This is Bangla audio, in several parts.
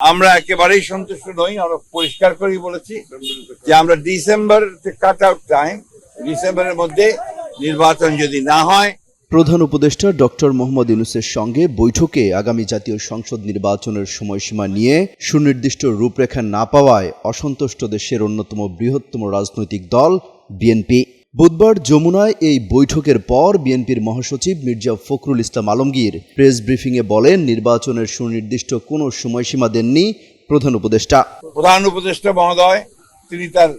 আমরা একেবারেই সন্তুষ্ট নই। আমরা পরিষ্কার করেই বলেছি যে আমরা ডিসেম্বর কাট আউট টাইম, ডিসেম্বরের মধ্যে নির্বাচন যদি না হয়। প্রধান উপদেষ্টা ডক্টর মোহাম্মদ ইউনূসের সঙ্গে বৈঠকে আগামী জাতীয় সংসদ নির্বাচনের সময়সীমা নিয়ে সুনির্দিষ্ট রূপরেখা না পাওয়ায় অসন্তুষ্ট দেশের অন্যতম বৃহত্তম রাজনৈতিক দল বিএনপি। বুধবার যমুনায় এই বৈঠকের পর বিএনপির মহাসচিব মির্জা ফখরুল ইসলাম আলমগীর প্রেস ব্রিফিংয়ে বলেন, নির্বাচনের সুনির্দিষ্ট কোনো সময়সীমা দেননি প্রধান উপদেষ্টা। প্রধান উপদেষ্টা মহোদয় তিনি তার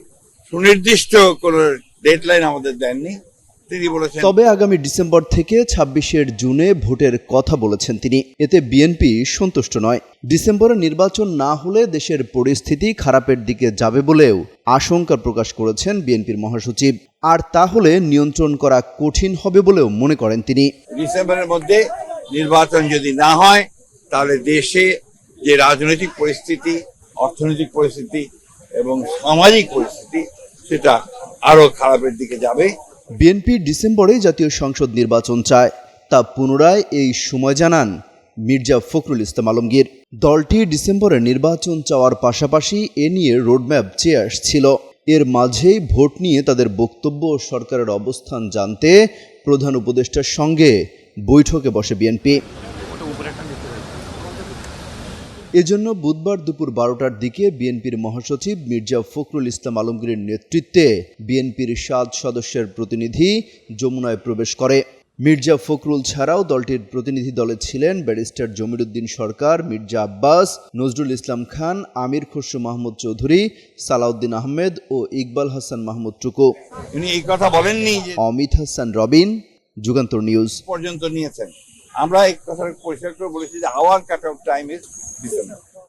সুনির্দিষ্ট কোনো ডেডলাইন আমাদের দেননি। তিনি বলেছেন তবে আগামী ডিসেম্বর থেকে ২৬ জুনে ভোটের কথা বলেছেন তিনি। এতে বিএনপি সন্তুষ্ট নয়। ডিসেম্বরে নির্বাচন না হলে দেশের পরিস্থিতি খারাপের দিকে যাবে বলেও আশঙ্কা প্রকাশ করেছেন বিএনপির মহাসচিব। আর তাহলে নিয়ন্ত্রণ করা কঠিন হবে বলেও মনে করেন তিনি। ডিসেম্বরের মধ্যে নির্বাচন যদি না হয় তাহলে দেশে যে রাজনৈতিক পরিস্থিতি, অর্থনৈতিক পরিস্থিতি এবং সামাজিক পরিস্থিতি সেটা আরো খারাপের দিকে যাবে। বিএনপি ডিসেম্বরে জাতীয় সংসদ নির্বাচন চায়, তা পুনরায় এই সময় জানান মির্জা ফখরুল ইসলাম আলমগীর। দলটি ডিসেম্বরে নির্বাচন চাওয়ার পাশাপাশি এ নিয়ে রোডম্যাপ চেয়ে আসছিল। এর মাঝেই ভোট নিয়ে তাদের বক্তব্য ও সরকারের অবস্থান জানতে প্রধান উপদেষ্টার সঙ্গে বৈঠকে বসে বিএনপি। এজন্য বুধবার দুপুর ১২টার দিকে বিএনপির মহাসচিব মির্জা ফখরুল ইসলাম আলমগীরের নেতৃত্বে বিএনপির ৭ সদস্যের প্রতিনিধি যমুনায় প্রবেশ করে। মির্জা ফখরুল ছাড়াও দলটির প্রতিনিধি দলে ছিলেন ব্যারিস্টার জমির উদ্দিন সরকার, মির্জা আব্বাস, নজরুল ইসলাম খান, আমির খসরু মাহমুদ চৌধুরী, সালাউদ্দিন আহমেদ ও ইকবাল হাসান মাহমুদ টুকু। উনি এই কথা বলেননি যে অমিত হাসান রবিন, যুগান্তর নিউজ। পর্যন্ত নিয়েছেন। আমরা এই কথা পরিষ্কার করে বলেছি যে hour cut out time is December.